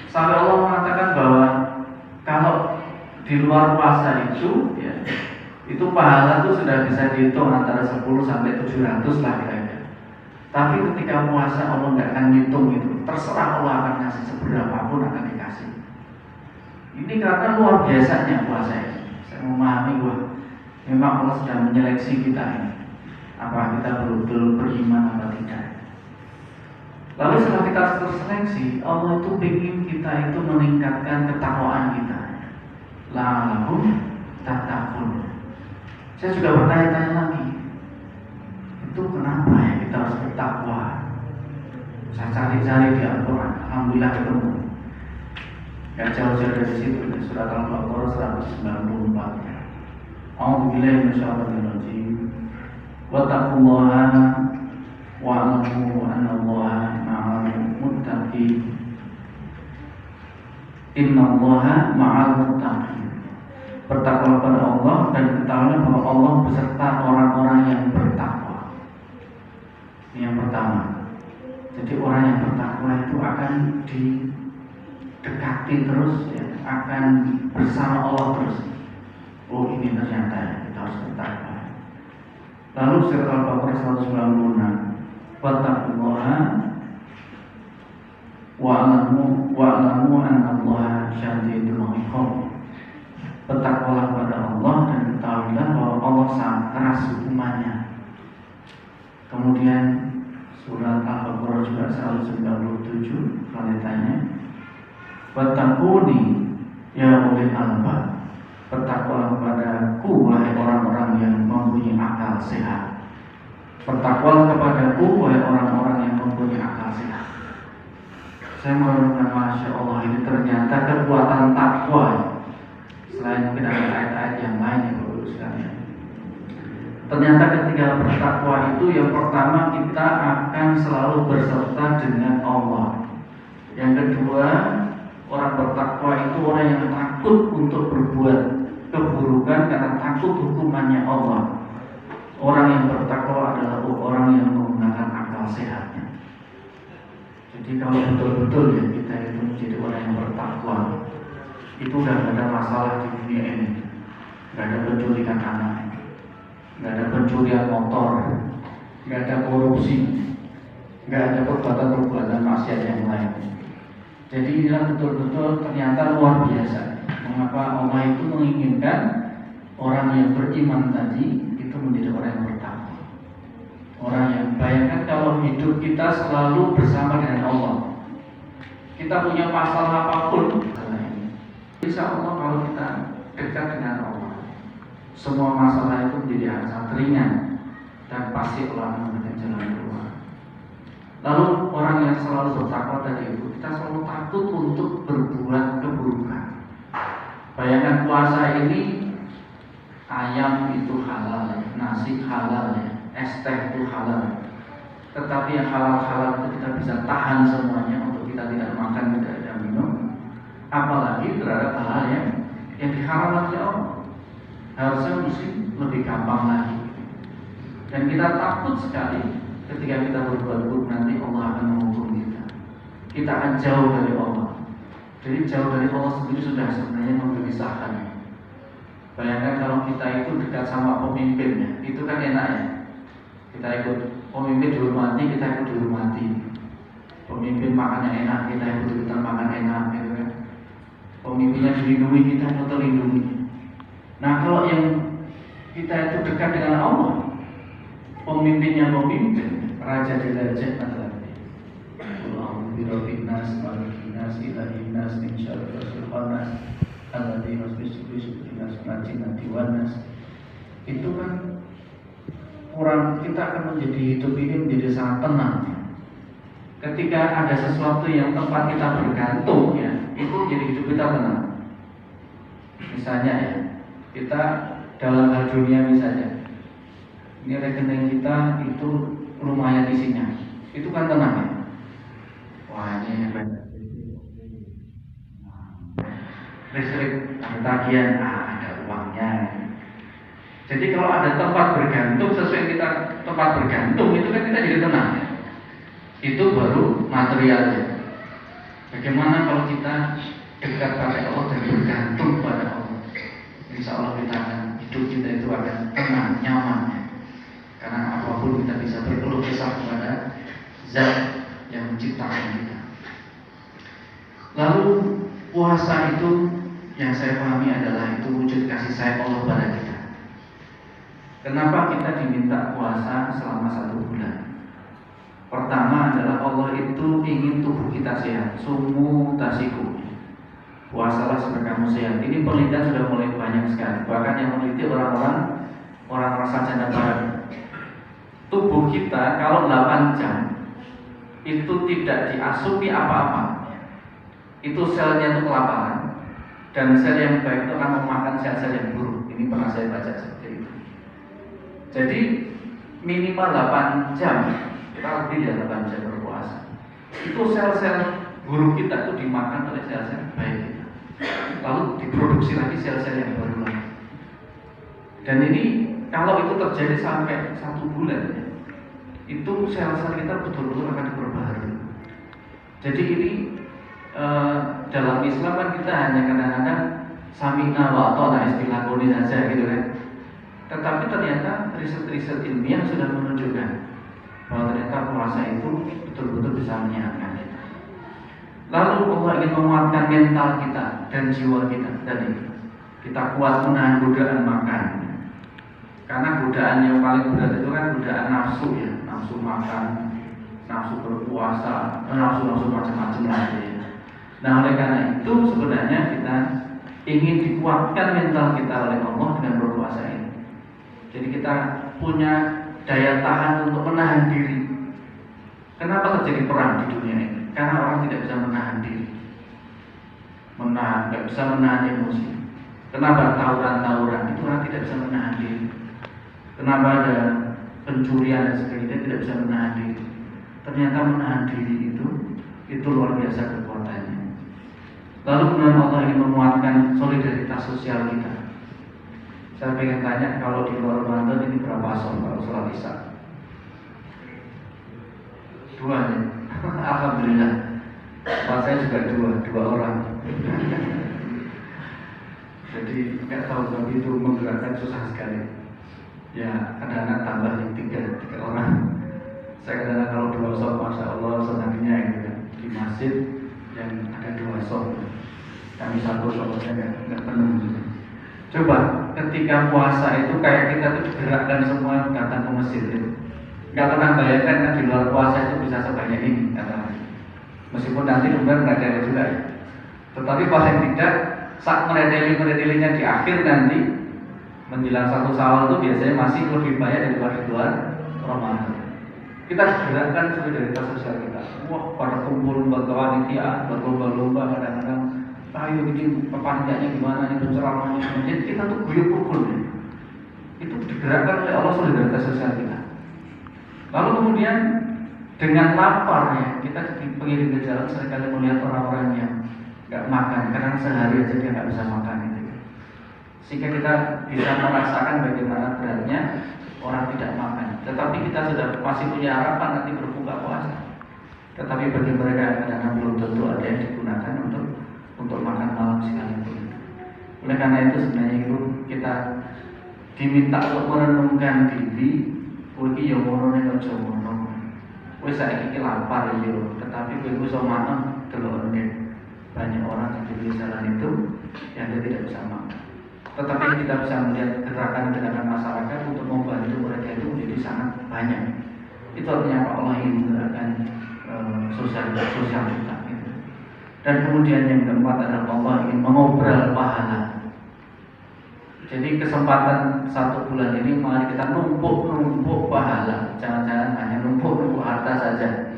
Sampai Allah mengatakan bahwa kalau di luar puasa itu ya, itu pahala itu sudah bisa dihitung antara 10 sampai 700 lah kira-kira. Tapi ketika puasa Allah nggak akan ngitung itu, terserah Allah akan kasih seberapa pun akan dikasih. Ini karena luar biasanya puasa ini. Saya memahami bahwa memang Allah sedang menyeleksi kita ini. Apa kita betul-betul beriman apa tidak. Lalu setelah kita terseleksi, Allah itu ingin kita itu meningkatkan ketakwaan kita. La'allahum tattaqun. Saya juga bertanya-tanya lagi, itu kenapa ya kita harus bertakwa? Saya cari-cari di Al-Quran, alhamdulillah ketemu. Gak jauh-jauh dari situ, di surat Al-Baqarah 194. A'udzubillahi minasyaitonir rajim. Wattaqullaha wa'lamu annallaha ma'al muttaqin. Innallaha ma'al muttaqin. Bertakwa kepada Allah dan ketahuilah bahwa Allah beserta orang-orang yang bertakwa. Ini yang pertama. Jadi orang yang bertakwa itu akan didekati terus ya, akan bersama Allah terus. Oh ini ternyata ya, kita harus bertakwa. Lalu surat Al-Baqarah 196. Wattaqullaha wa'lamu annallaha syadidul 'iqab. Bertakwalah kepada Allah dan ketahuilah bahwa Allah sangat keras hukumannya. Kemudian surat Al-Baqarah juga 197 kalimatnya. Wattaquni ya ulil albab. Bertakwalah kepadaku wahai orang-orang yang mempunyai akal sehat. Bertakwalah kepadaku wahai orang-orang yang mempunyai akal sehat. Saya merenungkan, Masya Allah, ini ternyata kekuatan takwa. Selain mungkin ada ayat-ayat yang lain yang perlu sekalian. Ternyata ketika bertakwa itu yang pertama kita akan selalu berserta dengan Allah. Yang kedua, orang bertakwa itu orang yang takut untuk berbuat keburukan karena takut hukumannya Allah. Orang yang bertakwa adalah orang yang menggunakan akal sehatnya. Jadi kalau betul-betul ya kita itu menjadi orang yang bertakwa, itu udah gak ada masalah di dunia ini. Gak ada penculikan anak, gak ada pencurian motor, gak ada korupsi, gak ada perbuatan-perbuatan maksiat yang lain. Jadi inilah betul-betul ternyata luar biasa. Mengapa Allah itu menginginkan orang yang beriman tadi itu menjadi orang yang bertakwa. Orang yang bayangkan kalau hidup kita selalu bersama dengan Allah. Kita punya masalah apapun, insya Allah kalau kita dekat dengan Allah, semua masalah itu menjadi sangat ringan dan pasti Allah memberikan jalan keluar. Lalu orang yang selalu bertakwa tadi itu, kita selalu takut untuk berbuat keburukan. Bayangkan puasa ini, ayam itu halal, nasi halal, es teh itu halal. Tetapi yang halal-halal itu kita bisa tahan semuanya untuk kita tidak makan, tidak minum. Apalagi terhadap hal yang diharamkan oleh Allah. Harusnya mesti lebih gampang lagi. Dan kita takut sekali ketika kita berbuat buruk nanti Allah akan menghukum kita. Kita akan jauh dari Allah. Jadi jauh dari Allah sendiri sudah sebenarnya menggelisahkan. Bayangkan kalau kita itu dekat sama pemimpinnya, itu kan enak ya. Kita ikut pemimpin dihormati, kita ikut dihormati. Pemimpin makannya enak, kita ikut makan enak, gitu kan. Pemimpinnya dilindungi, kita ikut terlindungi. Nah kalau yang kita itu dekat dengan Allah, pemimpinnya pemimpin, raja di raja adalah Birabbinas, Malikinas, Ilahinas, Minsyarifas, Sulhanas, Alladhi Masbisubinas, Najinan, Diwanas. Itu kan orang kita akan menjadi hidup ini menjadi sangat tenang. Ketika ada sesuatu yang tempat kita bergantung ya, itu jadi hidup kita tenang. Misalnya ya, kita dalam hal dunia misalnya, ini rekening kita itu lumayan isinya, itu kan tenang ya. Wah ini listrik, ada tagihan, ada uangnya. Jadi kalau ada tempat bergantung sesuai kita tempat bergantung itu kan kita jadi tenang ya. Itu baru materialnya. Bagaimana kalau kita dekat pada Allah dan bergantung pada Allah? Insya Allah kita akan, hidup kita itu akan tenang, nyaman. Karena apapun kita bisa berkeluh kesah kepada Zat yang menciptakan kita. Lalu puasa itu yang saya pahami adalah itu wujud kasih sayang Allah pada kita. Kenapa kita diminta puasa selama 1 bulan? Pertama adalah Allah itu ingin tubuh kita sehat. Sumu tasiku, puasalah supaya kamu sehat. Ini penelitian sudah mulai banyak sekali. Bahkan yang meneliti orang sarjana barat. Tubuh kita kalau 8 jam itu tidak diasupi apa-apa, itu selnya itu kelaparan, dan sel yang baik itu akan memakan sel-sel yang buruk. Ini pernah saya baca seperti itu. Jadi minimal 8 jam, kita lebih dari 8 jam berpuasa, itu sel-sel buruk kita itu dimakan oleh sel-sel baik kita, lalu diproduksi lagi sel-sel yang baru lagi. Dan ini kalau itu terjadi sampai 1 bulan, itu sel-sel kita betul-betul akan diperbaharui. Jadi ini dalam Islam kan kita hanya kadang-kadang sami'na wa ata'na, istilah koni saja gitu kan. Tetapi ternyata riset-riset ilmiah sudah menunjukkan bahwa ternyata puasa itu betul-betul bisa menyehatkan kita. Lalu Allah ingin menguatkan mental kita dan jiwa kita tadi. Kita kuat menahan godaan makan. Karena godaan yang paling berat itu kan godaan nafsu ya, nafsu makan, nafsu berpuasa, nafsu macam-macam lagi ya. Nah oleh karena itu sebenarnya kita ingin dikuatkan mental kita oleh Allah dengan berpuasa ini. Jadi kita punya daya tahan untuk menahan diri. Kenapa terjadi perang di dunia ini? Karena orang tidak bisa menahan diri, tidak bisa menahan emosi. Kenapa tawuran-tawuran itu orang tidak bisa menahan diri? Kenapa ada pencurian dan sebagainya, tidak bisa menahan diri? Ternyata menahan diri itu luar biasa kekuatannya. Lalu kemudian Allah ingin menguatkan solidaritas sosial kita. Saya pengen tanya, kalau di luar Ramadan ini berapa som kalau sholat Isya? 2 ya? Alhamdulillah. Pas saya juga 2 orang. Jadi nggak tahu, tapi itu menggerakkan susah sekali. Ya kadang-kadang tambah yang 3 orang. Saya kadang-kadang kalau 2 som, masya Allah senangnya gitu kan. Di masjid yang ada 2 som, kami 1 som saja nggak penuh. Coba ketika puasa itu kayak kita tuh digerakkan semua datang ke masjid itu. Nggak pernah bayangkan kan di luar puasa itu bisa sebanyak ini katanya. Meskipun nanti kemudian nggak ada juga ya. Tetapi paling tidak saat meredeli-meredelinya di akhir nanti menjelang 1 Syawal itu biasanya masih lebih banyak daripada di luar Ramadan. Kita gerakkan solidaritas sosial kita. Wah, pada kumpul panitia, berlomba-lomba kadang-kadang. Ayo ini panitianya gimana, itu ceramahnya. Jadi kita tuh guyup rukun ya. Itu digerakkan oleh Allah solidaritas sosial kita. Lalu kemudian dengan lapar ya, kita di pengiring ke jalan seringkali melihat orang-orang yang nggak makan, kadang sehari aja dia nggak bisa makan gitu. Sehingga kita bisa merasakan bagaimana beratnya orang tidak makan. Tetapi kita sudah masih punya harapan nanti berbuka puasa. Tetapi bagi mereka yang kadang belum tentu ada yang digunakan untuk makan malam sekalipun. Oleh karena itu sebenarnya itu kita diminta untuk merenungkan diri. Kowe yo ngono nek aja ngono. Wis saiki iki lapar yo, tetapi kowe iso makan delok banyak orang yang di jalan itu yang dia tidak bisa makan. Tetapi kita bisa melihat gerakan-gerakan masyarakat untuk membantu mereka itu menjadi sangat banyak. Itu artinya Allah ingin menggerakkan sosial kita. Dan kemudian yang keempat adalah Allah ingin mengobrol pahala. Jadi kesempatan 1 bulan ini mari kita numpuk pahala. Jangan-jangan hanya numpuk harta saja.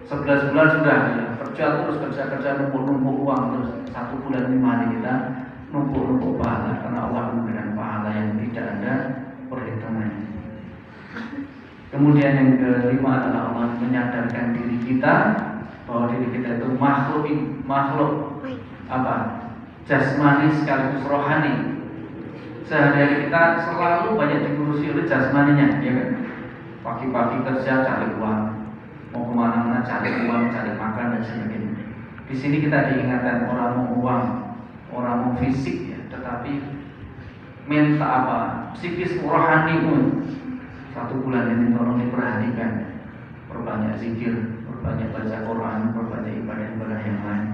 11 bulan sudah ya, kerja numpuk uang, terus 1 bulan ini mari kita numpuk pahala, karena Allah memberikan pahala yang tidak ada perhitungannya. Kemudian yang kelima adalah Allah menyadarkan diri kita bahwa diri kita itu makhluk jasmani sekaligus rohani. Sehari-hari kita selalu banyak diurusi oleh jasmaninya, ya kan? Pagi-pagi kerja cari uang, mau kemana-mana cari uang, cari makan dan sebagainya. Di sini kita diingatkan orang mau uang, orang mau fisik ya, tetapi minta apa? Psikis rohani pun. 1 bulan ini tolong diperhatikan. Perbanyak zikir, perbanyak baca Quran, perbanyak ibadah-ibadah yang lain.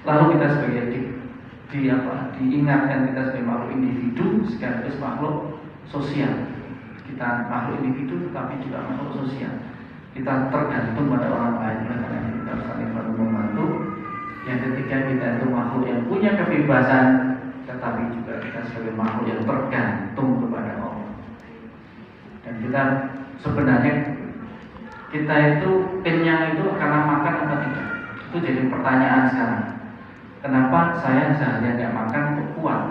Lalu kita sebagai diingatkan kita sebagai makhluk individu sekaligus makhluk sosial. Kita makhluk individu tetapi juga makhluk sosial. Kita tergantung pada orang lain, oleh karena itu kita harus saling membantu. Yang ketiga, kita itu makhluk yang punya kebebasan, tetapi juga kita sebagai makhluk yang tergantung kepada Allah. Dan kita sebenarnya kita itu kenyang itu karena makan atau tidak? Itu jadi pertanyaan sekarang. Kenapa saya seharian nggak makan kok kuat?